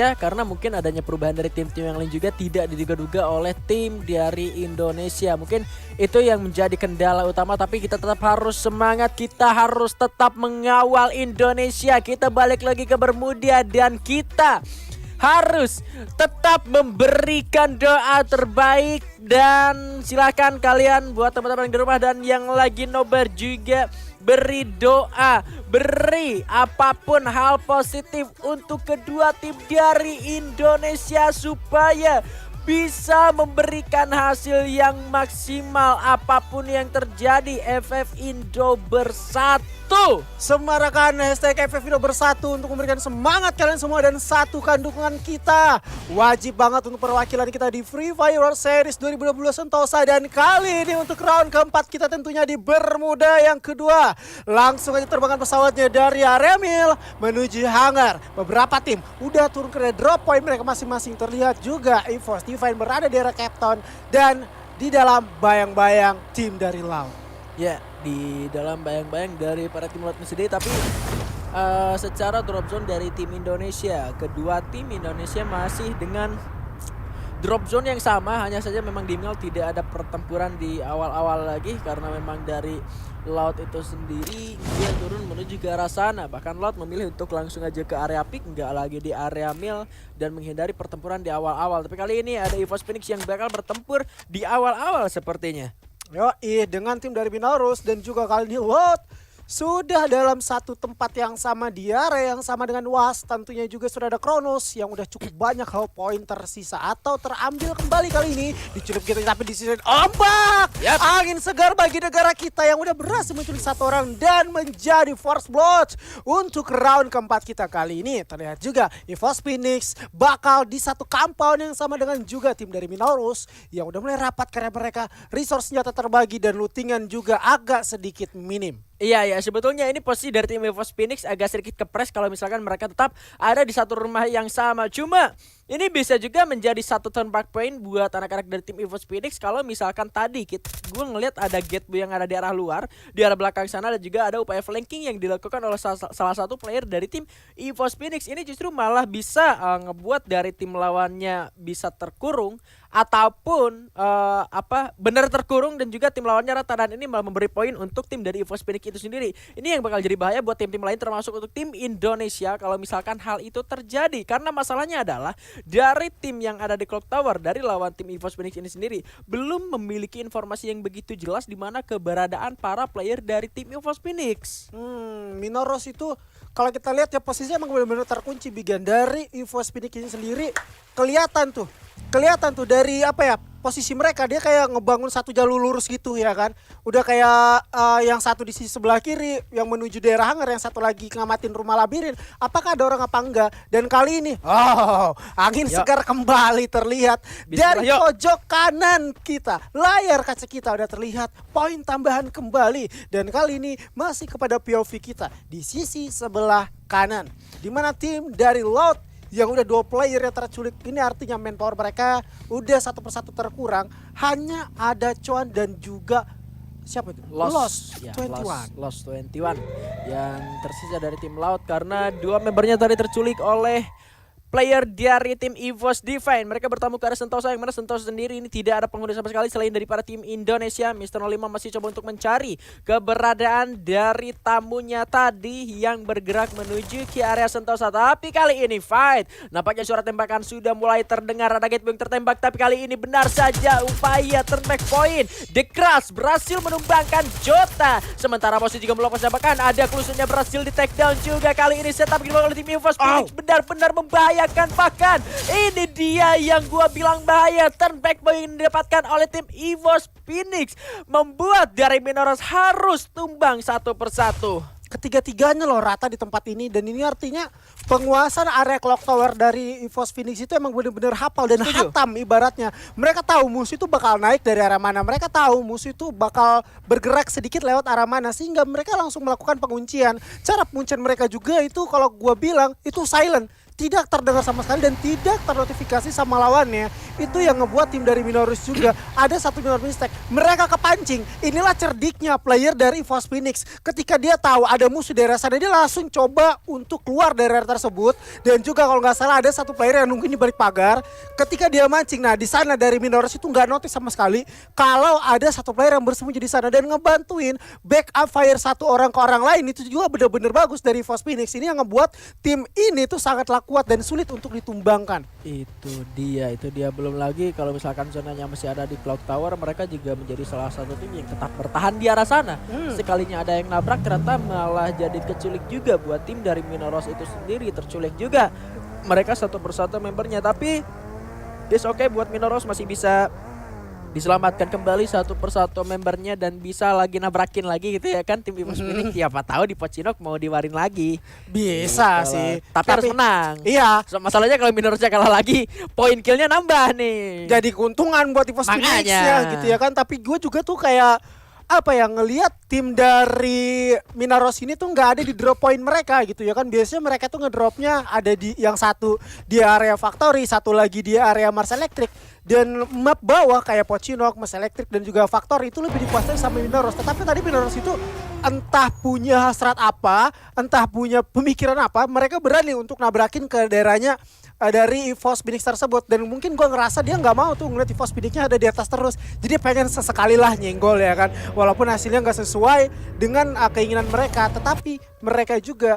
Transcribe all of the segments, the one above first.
Indonesia karena mungkin adanya perubahan dari tim-tim yang lain juga tidak diduga-duga oleh tim dari Indonesia. Mungkin itu yang menjadi kendala utama, tapi kita tetap harus semangat, kita harus tetap mengawal Indonesia. Kita balik lagi ke Bermuda dan kita harus tetap memberikan doa terbaik. Dan silakan kalian buat teman-teman di rumah dan yang lagi nobar juga beri doa, beri apapun hal positif untuk kedua tim dari Indonesia supaya bisa memberikan hasil yang maksimal apapun yang terjadi. FF Indo bersatu. Semarakan hashtag FF Indo bersatu untuk memberikan semangat kalian semua dan satukan dukungan kita. Wajib banget untuk perwakilan kita di Free Fire World Series 2022 Sentosa. Dan kali ini untuk round keempat kita tentunya di Bermuda yang kedua. Langsung aja terbangkan pesawatnya dari area mil menuju hangar. Beberapa tim udah turun ke drop point mereka masing-masing. Terlihat juga EVOS Divine berada di area Captain dan di dalam bayang-bayang tim dari laut. Ya, di dalam bayang-bayang dari para tim laut sendiri, tapi secara drop zone dari tim Indonesia, kedua tim Indonesia masih dengan drop zone yang sama, hanya saja memang di mil tidak ada pertempuran di awal-awal lagi karena memang dari laut itu sendiri dia turun menuju ke arah sana. Bahkan laut memilih untuk langsung aja ke area pick, nggak lagi di area mil dan menghindari pertempuran di awal-awal. Tapi kali ini ada EVOS Phoenix yang bakal bertempur di awal-awal sepertinya. Yoi, dengan tim dari Binarus dan juga kali ini Lot sudah dalam satu tempat yang sama di area yang sama dengan Was. Tentunya juga sudah ada Kronos yang udah cukup banyak hal poin tersisa atau terambil kembali kali ini. Diculik gitu tapi di sini ombak. Angin segar bagi negara kita yang udah berhasil menculik satu orang dan menjadi first blood untuk round keempat kita kali ini. Terlihat juga EVOS Phoenix bakal di satu compound yang sama dengan juga tim dari Minotaurus yang udah mulai rapat karena mereka resource senjata terbagi dan lootingan juga agak sedikit minim. Iya ya, sebetulnya ini posisi dari tim EVOS Phoenix agak sedikit kepres kalau misalkan mereka tetap ada di satu rumah yang sama. Cuma ini bisa juga menjadi satu turnback point buat anak-anak dari tim EVOS Phoenix kalau misalkan tadi gue ngelihat ada gateway yang ada di arah luar, di arah belakang sana, dan juga ada upaya flanking yang dilakukan oleh salah satu player dari tim EVOS Phoenix. Ini justru malah bisa ngebuat dari tim lawannya bisa terkurung ataupun benar terkurung dan juga tim lawannya rata, dan ini malah memberi poin untuk tim dari EVOS Phoenix itu sendiri. Ini yang bakal jadi bahaya buat tim-tim lain termasuk untuk tim Indonesia kalau misalkan hal itu terjadi. Karena masalahnya adalah dari tim yang ada di Clock Tower dari lawan tim EVOS Phoenix ini sendiri belum memiliki informasi yang begitu jelas di mana keberadaan para player dari tim EVOS Phoenix. Minoros itu kalau kita lihat ya posisinya emang benar-benar terkunci Bigan dari EVOS Phoenix ini sendiri. Kelihatan tuh dari posisi mereka, dia kayak ngebangun satu jalur lurus gitu ya kan. Udah kayak yang satu di sisi sebelah kiri yang menuju daerah hangar, yang satu lagi ngamatin rumah labirin. Apakah ada orang apa enggak? Dan kali ini angin segar kembali terlihat dari pojok kanan kita. Layar kaca kita udah terlihat poin tambahan kembali, dan kali ini masih kepada POV kita di sisi sebelah kanan, di mana tim dari Loud yang udah 2 player yang terculik ini, artinya manpower mereka udah satu persatu terkurang. Hanya ada Chuan dan juga siapa itu? Lost 21. Lost 21 yang tersisa dari tim Laut karena 2 membernya tadi terculik oleh player dari tim EVOS Divine. Mereka bertamu ke arah Sentosa, yang mana Sentosa sendiri ini tidak ada penghuni sama sekali selain dari para tim Indonesia. Mr. 05 masih coba untuk mencari keberadaan dari tamunya tadi yang bergerak menuju ke area Sentosa. Tapi kali ini fight, nampaknya suara tembakan sudah mulai terdengar. Ada gateway yang tertembak, tapi kali ini benar saja upaya turnback point. The Crush berhasil menumbangkan Jota. Sementara Mosi juga melakukan tembakan. Ada Klusunya berhasil di take down juga. Kali ini setup oleh tim EVOS Phoenix benar-benar membahayakan. Bahkan ini dia yang gua bilang bahaya. Turnback point yang didapatkan oleh tim EVOS Phoenix membuat dari Minotaurus harus tumbang satu persatu. Ketiga-tiganya loh rata di tempat ini, dan ini artinya penguasaan area Clock Tower dari EVOS Phoenix itu emang benar-benar hafal dan hatam ibaratnya. Mereka tahu musuh itu bakal naik dari arah mana, mereka tahu musuh itu bakal bergerak sedikit lewat arah mana, sehingga mereka langsung melakukan penguncian. Cara penguncian mereka juga itu kalau gua bilang itu silent, tidak terdengar sama sekali dan tidak ternotifikasi sama lawannya. Itu yang ngebuat tim dari Minotaurus juga ada satu minor mistake. Mereka kepancing. Inilah cerdiknya player dari EVOS Phoenix. Ketika dia tahu ada ada musuh daerah sana, dia langsung coba untuk keluar dari area tersebut. Dan juga kalau nggak salah ada satu player yang nungguin di balik pagar. Ketika dia mancing, nah di sana dari Minoros itu nggak notice sama sekali kalau ada satu player yang bersembunyi di sana dan ngebantuin backup fire satu orang ke orang lain. Itu juga benar-benar bagus dari EVOS Phoenix. Ini yang ngebuat tim ini tuh sangatlah kuat dan sulit untuk ditumbangkan. Itu dia belum lagi kalau misalkan zonanya masih ada di Clock Tower, mereka juga menjadi salah satu tim yang tetap bertahan di arah sana. Sekalinya ada yang nabrak ternyata malah jadi keculik juga buat tim dari Minoros itu sendiri, terculik juga mereka satu persatu membernya. Tapi it's okay buat Minoros, masih bisa diselamatkan kembali satu persatu membernya dan bisa lagi nabrakin lagi gitu ya kan tim EVOS Phoenix. Siapa tahu di Pocinok mau diwarin lagi. Bisa Gitu sih. lah. Tapi harus menang. Iya. Masalahnya kalau Minorosnya kalah lagi, poin killnya nambah nih. Jadi keuntungan buat EVOS Phoenix ya gitu ya kan. Tapi gue juga tuh kayak apa ya, ngelihat tim dari Minaros ini tuh nggak ada di drop point mereka gitu ya kan. Biasanya mereka tuh ngedropnya ada di yang satu di area Factory, satu lagi di area Mars Electric. Dan map bawah kayak Pocinok, Mars Electric dan juga Factory itu lebih dikuasai sama Minaros. Tetapi tadi Minaros itu entah punya hasrat apa, entah punya pemikiran apa, mereka berani untuk nabrakin ke daerahnya dari EVOS Phoenix tersebut. Dan mungkin gue ngerasa dia nggak mau tuh ngeliat EVOS Phoenix-nya ada di atas terus. Jadi pengen sesekali lah nyenggol ya kan. Walaupun hasilnya nggak sesuai dengan keinginan mereka, tetapi mereka juga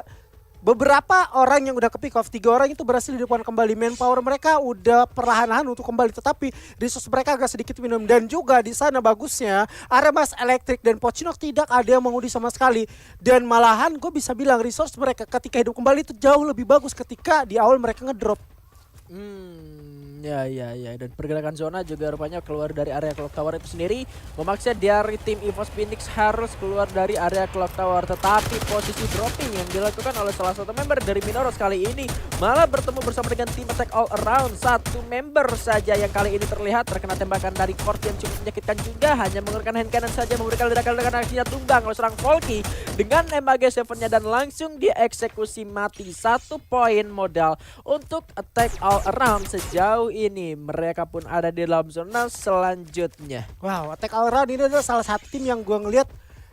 beberapa orang yang udah ke pick off, 3 orang itu berhasil dihidupkan kembali. Manpower mereka udah perlahan-lahan untuk kembali, tetapi resource mereka agak sedikit minum. Dan juga di sana bagusnya area Mars Electric dan Pocinok tidak ada yang mengundi sama sekali. Dan malahan gue bisa bilang resource mereka ketika hidup kembali itu jauh lebih bagus ketika di awal mereka ngedrop. Ya, dan pergerakan zona juga rupanya keluar dari area Clock Tower itu sendiri, memaksa dari tim EVOS Phoenix harus keluar dari area Clock Tower. Tetapi posisi dropping yang dilakukan oleh salah satu member dari Minoros kali ini malah bertemu bersama dengan tim attack all around. Satu member saja yang kali ini terlihat terkena tembakan dari Kort yang cukup menyakitkan juga, hanya menggunakan hand cannon saja memberikan ledakan dengan aksinya tumbang oleh seorang Volky dengan MAG7-nya dan langsung dieksekusi mati. 1 poin modal untuk attack all around sejauh ini. Mereka pun ada di dalam zona selanjutnya. Wow, Attack All Around ini adalah salah satu tim yang gue ngelihat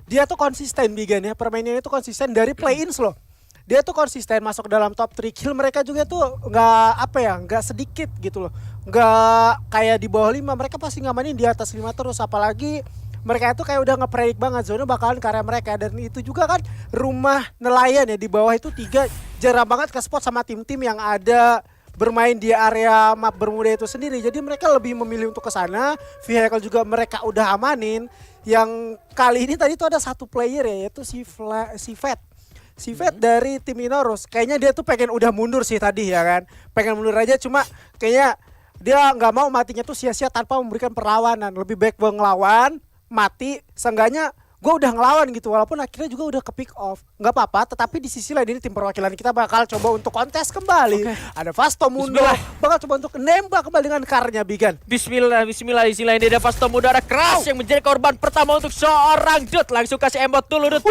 dia tuh konsisten Bigan ya. Permainannya itu konsisten dari play-ins loh. Dia tuh konsisten masuk dalam top 3 kill. Mereka juga tuh nggak sedikit gitu loh. Nggak kayak di bawah 5, mereka pasti ngamanin di atas 5 terus. Apalagi mereka itu kayak udah nge-predict banget zona bakalan karya mereka. Dan itu juga kan rumah nelayan ya, di bawah itu 3 jarang banget ke spot sama tim-tim yang ada bermain di area map Bermuda itu sendiri. Jadi mereka lebih memilih untuk ke sana. Vehicle juga mereka udah amanin. Yang kali ini tadi tuh ada satu player ya, yaitu si Vet dari tim Minoros. Kayaknya dia tuh pengen udah mundur sih tadi ya kan. Pengen mundur aja, cuma kayaknya dia nggak mau matinya tuh sia-sia tanpa memberikan perlawanan. Lebih baik gue ngelawan, mati, seenggaknya gue udah ngelawan gitu, walaupun akhirnya juga udah ke pick off. Nggak apa-apa, tetapi di sisi lain ini tim perwakilan kita bakal coba untuk kontes kembali. Ada Vasto Mundo bakal coba untuk nembak kembali dengan karnya Bigan. Bismillah ini dia Vasto Mundo ada keras yang menjadi korban pertama untuk seorang Dut. Langsung kasih emot dulu Dut.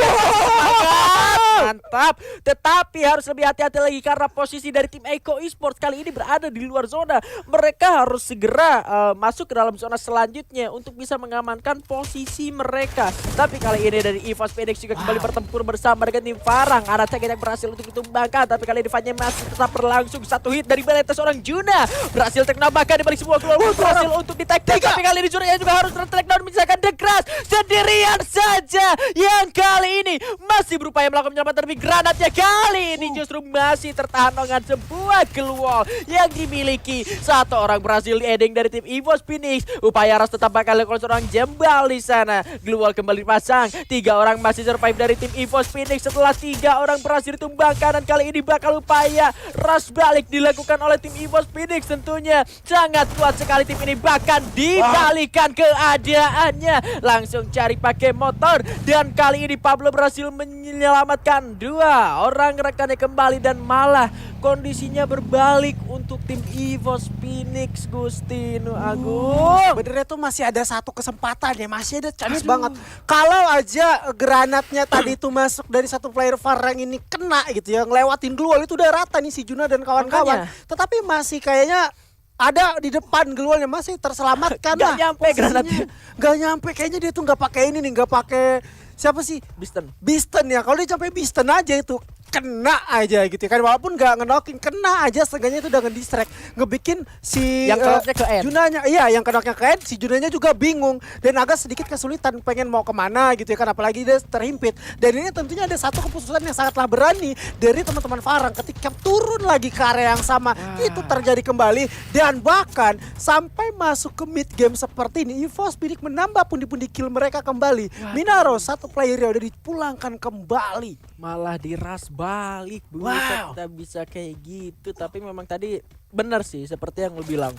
Mantap. Tetapi harus lebih hati-hati lagi karena posisi dari tim Eco Esports kali ini berada di luar zona. Mereka harus segera masuk ke dalam zona selanjutnya untuk bisa mengamankan posisi mereka. Tapi kali ini dari EVOS Phoenix juga kembali bertempur bersama dengan tim Farang. Ada tag yang berhasil untuk ditumbangkan, tapi kali ini fightnya masih tetap berlangsung. 1 hit dari Baleta seorang Juna berhasil terkena di balik semua keluar, berhasil untuk di tag. Tapi kali ini Juna juga harus ter-track down misalkan The Grass sendirian saja yang kali ini masih berupaya melakukan penyelamatan, tapi granatnya kali ini justru masih tertahan dengan sebuah glue yang dimiliki satu orang berhasil di-ending dari tim EVOS Phoenix. Upaya harus tetap bakal dilakukan seorang Jembal di sana. Glue kembali dipasang. 3 orang masih survive dari tim EVOS Phoenix setelah 3 orang berhasil ditumbangkan, dan kali ini bakal upaya rush balik dilakukan oleh tim EVOS Phoenix. Tentunya sangat kuat sekali tim ini, bahkan dibalikan keadaannya. Langsung cari pakai motor, dan kali ini Pablo berhasil menyelamatkan 2 orang rekannya kembali, dan malah kondisinya berbalik untuk tim EVOS Phoenix. Gustino Agung, benernya tuh masih ada satu kesempatan ya, masih ada chance banget. Kalau aja granatnya tadi itu masuk dari satu player Farang ini kena gitu ya, ngelewatin Glual itu udah rata nih si Juna dan kawan-kawan. Tetapi masih kayaknya ada di depan Glualnya, masih terselamatkan lah. Gak nyampe granatnya. Gak nyampe, kayaknya dia tuh nggak pakai ini nih, nggak pakai siapa sih? Bisten. Bisten ya, kalau dia sampai Bisten aja itu kena aja gitu kan, walaupun nggak ngenokin, kena aja setengahnya itu udah ngedistract, ngebikin si Yang kenoknya ke Ed. Junanya, iya yang kenoknya ke Ed, si Junanya juga bingung dan agak sedikit kesulitan pengen mau kemana gitu ya kan, apalagi dia terhimpit. Dan ini tentunya ada satu keputusan yang sangatlah berani dari teman-teman Farang ketika turun lagi ke area yang sama, itu terjadi kembali dan bahkan sampai masuk ke mid game seperti ini, EVOS Phoenix menambah pundi-pundi kill mereka kembali. Minaro satu player udah dipulangkan kembali. Malah diras balik. Wow. Kita bisa kayak gitu. Tapi memang tadi benar sih seperti yang lu bilang.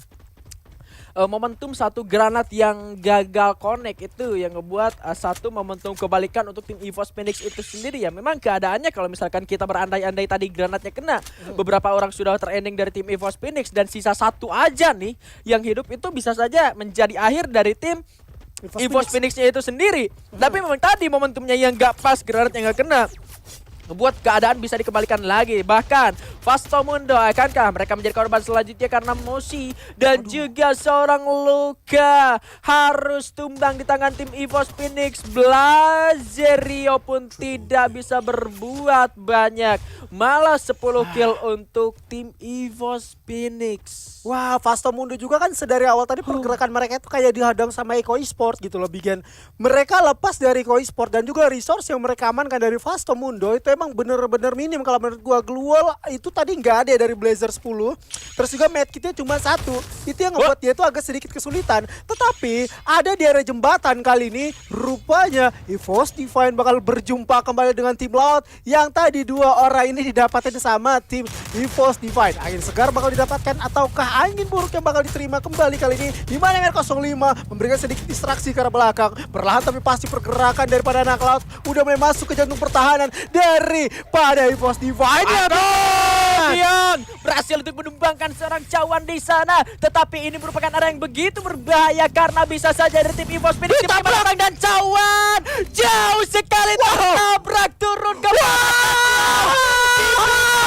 Momentum satu granat yang gagal connect itu yang ngebuat satu momentum kebalikan untuk tim EVOS Phoenix itu sendiri ya. Memang keadaannya kalau misalkan kita berandai-andai tadi granatnya kena, beberapa orang sudah terending dari tim EVOS Phoenix dan sisa satu aja nih yang hidup, itu bisa saja menjadi akhir dari tim EVOS Phoenix-nya itu sendiri. Tapi memang tadi momentumnya yang gak pas, granat yang gak kena, ngebuat keadaan bisa dikembalikan lagi. Bahkan Fastomundo, akankah mereka menjadi korban selanjutnya karena Moshi dan juga seorang Luka harus tumbang di tangan tim EVOS Phoenix. Blazerio pun tidak bisa berbuat banyak, malah 10 kill untuk tim EVOS Phoenix. Wah, Fastomundo juga kan sedari awal tadi pergerakan mereka itu kayak dihadang sama Eko Esport gitu loh, Bigen. Mereka lepas dari Eko Esport dan juga resource yang mereka amankan dari Fastomundo itu emang bener-bener minim kalau menurut gua. Glual itu tadi nggak ada ya dari Blazer 10. Terus juga medkitnya cuma satu. Itu yang ngebuat dia itu agak sedikit kesulitan. Tetapi ada di area jembatan kali ini, rupanya EVOS Divine bakal berjumpa kembali dengan tim laut yang tadi dua orang ini didapatkan sama tim EVOS Divine. Angin segar bakal didapatkan ataukah angin buruk yang bakal diterima kembali kali ini, di mana R05 memberikan sedikit distraksi ke arah belakang. Perlahan tapi pasti pergerakan daripada anak laut udah mulai masuk ke jantung pertahanan daripada EVOS Divine. Bion berhasil untuk menumbangkan seorang cawan di sana, tetapi ini merupakan area yang begitu berbahaya karena bisa saja dari tim EVOS Phoenix orang dan cawan jauh sekali tertabrak turun ke bawah.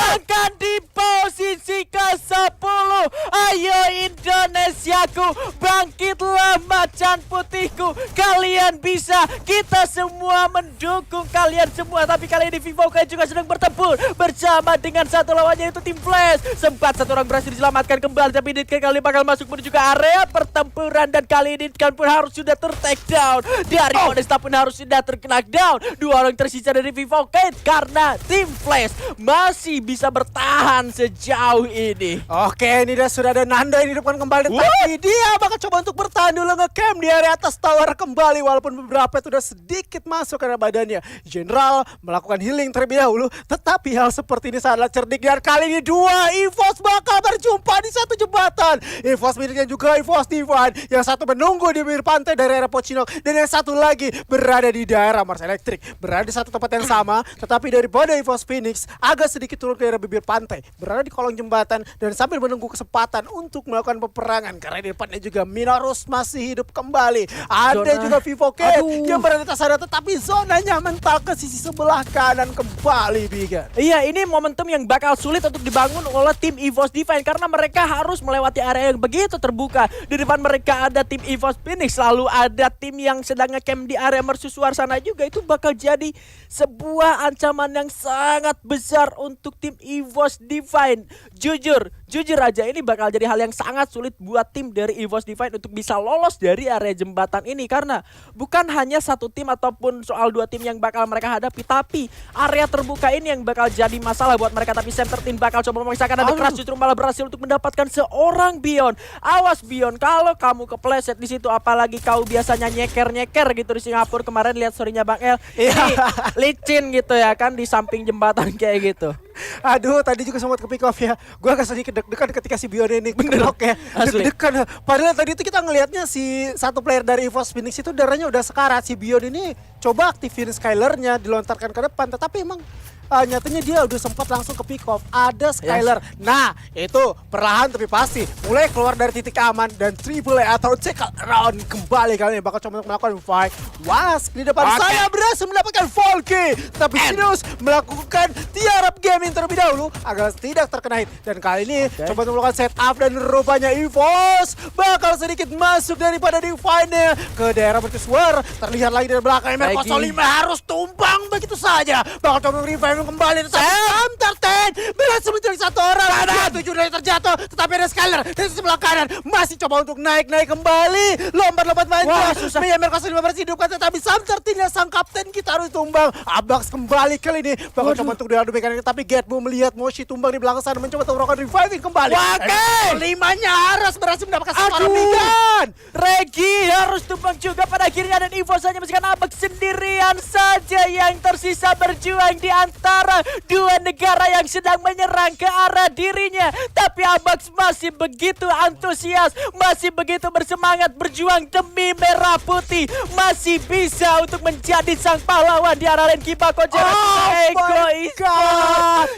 Akan di posisi ke-10. Ayo Indonesiaku, bangkitlah macan putihku. Kalian bisa, kita semua mendukung kalian semua. Tapi kali ini Vivokai juga sedang bertempur bersama dengan satu lawannya itu tim Flash. Sempat satu orang berhasil diselamatkan kembali, tapi Ditkan kali bakal masuk menuju ke area pertempuran dan kali ini Ditkan pun harus sudah ter-take down. Dari Modesta pun harus sudah terkena down. Dua orang tersisa dari Vivokai karena tim Flash masih bisa bertahan sejauh ini. Oke, ini dia sudah ada Nanda yang dihidupkan kembali, tapi dia bakal coba untuk bertahan dulu ngecamp di area atas tower kembali, walaupun beberapa itu udah sedikit masuk ke badannya. General melakukan healing terlebih dahulu, tetapi hal seperti ini sangatlah cerdik dan kali ini dua EVOS bakal berjumpa di satu jembatan. EVOS miliknya juga EVOS Divine, yang satu menunggu di bibir pantai dari area Pochinok dan yang satu lagi berada di daerah Mars Electric, berada di satu tempat yang sama, tetapi daripada EVOS Phoenix agak sedikit turun ke area bibir pantai, berada di kolong jembatan dan sambil menunggu kesempatan untuk melakukan peperangan karena di depannya juga Minarus masih hidup kembali. Ada juga Vivokai yang berada di atas sana, tetapi zonanya mental ke sisi sebelah kanan kembali, Biga. Iya, ini momentum yang bakal sulit untuk dibangun oleh tim EVOS Divine karena mereka harus melewati area yang begitu terbuka. Di depan mereka ada tim EVOS Phoenix, lalu ada tim yang sedang ngecamp di area mercusuar sana juga. Itu bakal jadi sebuah ancaman yang sangat besar untuk tim EVOS Divine. Jujur aja ini bakal jadi hal yang sangat sulit buat tim dari EVOS Divine untuk bisa lolos dari area jembatan ini karena bukan hanya satu tim ataupun soal dua tim yang bakal mereka hadapi, tapi area terbuka ini yang bakal jadi masalah buat mereka. Tapi Sam13 bakal coba memaksakan, ada Crash justru malah berhasil untuk mendapatkan seorang Bion. Awas Bion, kalau kamu kepleset di situ, apalagi kau biasanya nyeker gitu di Singapura kemarin, lihat story-nya Bang El, ini licin gitu ya kan di samping jembatan kayak gitu. Aduh, tadi juga sempat ke pick off ya. Gue agak sedikit deg-degan ketika si Bion ini kenok ya. Deg-degan. Padahal tadi itu kita ngelihatnya si satu player dari EVOS Phoenix itu darahnya udah sekarat. Si Bion ini coba aktifin Skyler-nya, dilontarkan ke depan, tetapi emang nyatanya dia udah sempat langsung ke pick off. Ada Skyler. Nah, itu perlahan tapi pasti mulai keluar dari titik aman dan triple A atau check round kembali kali ini bakal coba untuk melakukan fight. Was di depan saya berhasil mendapatkan Volky, tapi Sinus melakukan tiarap gaming terlebih dahulu agar tidak terkena hit. Dan kali ini coba untuk melakukan setup dan rupanya EVOS bakal sedikit masuk daripada Divine-nya ke daerah Berkeswar. Terlihat lagi dari belakang MR05 harus tumbang begitu saja. Bakal coba revive kembali. Sam berhasil menculik satu orang. Ada 7 dari terjatuh, tetapi ada Skyler dari sebelah kanan masih coba untuk naik kembali. Lompat manja. MR05 berhasil hidupkan, tetapi Sam sang kapten kita harus tumbang. Abax kembali kali ini bakal coba untuk diadu mekanik, tapi Getbo melihat Moshi tumbang di belakang sana mencoba untuk melakukan reviving kembali. Limanya harus berhasil mendapatkan satu Migan. Regi harus tumbang juga pada akhirnya, dan Evo saja masihkan Abax sendirian saja yang tersisa berjuang di antara dua negara yang sedang menyerang ke arah dirinya. Tapi Abax masih begitu antusias, masih begitu bersemangat berjuang demi merah putih, masih bisa untuk menjadi sang pahlawan di arah lane Kibako. Egois,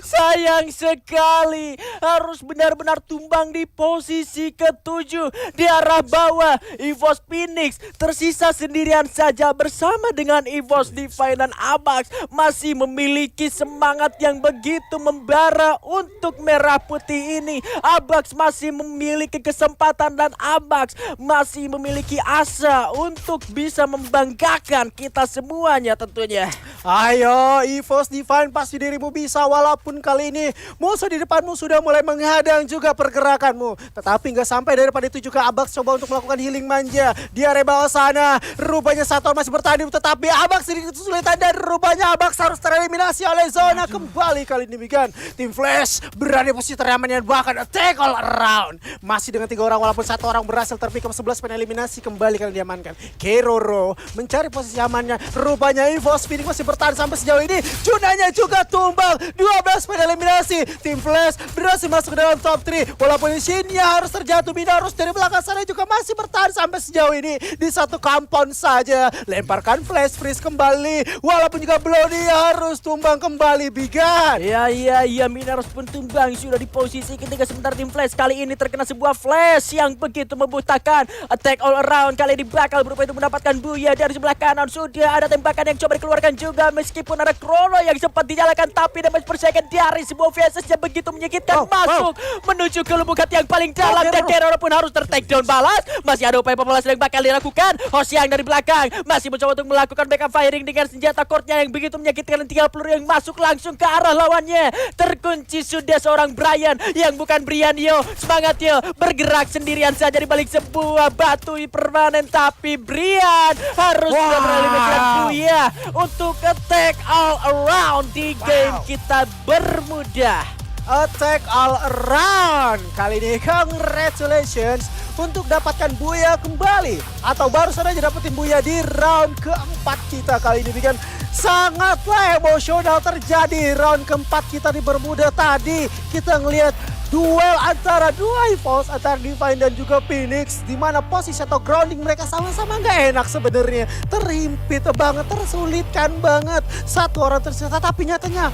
sayang sekali harus benar-benar tumbang di posisi ke-7 di arah bawah. EVOS Phoenix tersisa sendirian saja bersama dengan EVOS Divine, dan Abax masih memiliki semangat yang begitu membara untuk merah putih ini. Abax masih memiliki kesempatan dan Abax masih memiliki asa untuk bisa membanggakan kita semuanya tentunya. Ayo EVOS Divine, pasti dirimu bisa, walaupun kali ini musuh di depanmu sudah mulai menghadang juga pergerakanmu. Tetapi nggak sampai daripada itu juga Abax coba untuk melakukan healing manja di area bawah sana. Rupanya satu masih bertanding, tetapi Abax sedikit kesulitan dan rupanya Abax harus tereliminasi oleh zona kembali kali ini. Bigan tim Flash berada di posisi teraman dan bahkan attack all around. Masih dengan 3 orang walaupun 1 orang berhasil terpick up, 11 poin eliminasi kembali kali diamankan. Keroro mencari posisi amannya. Rupanya EVOS Phoenix masih bertahan sampai sejauh ini. Junanya juga tumbang, 12 poin eliminasi. Tim Flash berhasil masuk ke dalam top 3 walaupun Shin-nya harus terjatuh. Minarus dari belakang sana juga masih bertahan sampai sejauh ini di satu compound saja. Lemparkan Flash freeze kembali walaupun juga Bloody harus tumbang kembali. Bigan. Iya, Minarus pun tumbang sudah di posisi ketiga. Sementara tim Flash kali ini terkena sebuah flash yang begitu membutakan. Attack all around kali ini bakal berupaya untuk mendapatkan Buya dari sebelah kanan. Sudah ada tembakan yang coba dikeluarkan juga, meskipun ada Chrono yang sempat dinyalakan, tapi damage per second dari sebuah VSS yang begitu menyakitkan masuk menuju ke lubuk hati yang paling dalam, dan Keroro pun harus ter-takedown balas. Masih ada upaya pembalasan yang bakal dilakukan. Hoshiang dari belakang masih mencoba untuk melakukan backup firing dengan senjata core-nya yang begitu menyakitkan, dan 3 peluru yang masuk langsung ke arah lawannya. Terkunci sudah seorang Brian yang bukan Brian. Yo, semangat yo, bergerak sendirian saja di balik sebuah batu permanen, tapi Brian harus bereliminasi Buya untuk attack all around di game kita bermudah. Attack all around kali ini, congratulations untuk dapatkan Buya kembali, atau baru saja dapetin Buya di round keempat kita kali ini. Bikin sangatlah emosional terjadi round keempat kita di Bermuda tadi. Kita ngelihat duel antara dua EVOS, antara Divine dan juga Phoenix, di mana posisi atau grounding mereka sama-sama nggak enak sebenarnya, terhimpit banget, tersulitkan banget. Satu orang tersisa, tapi nyatanya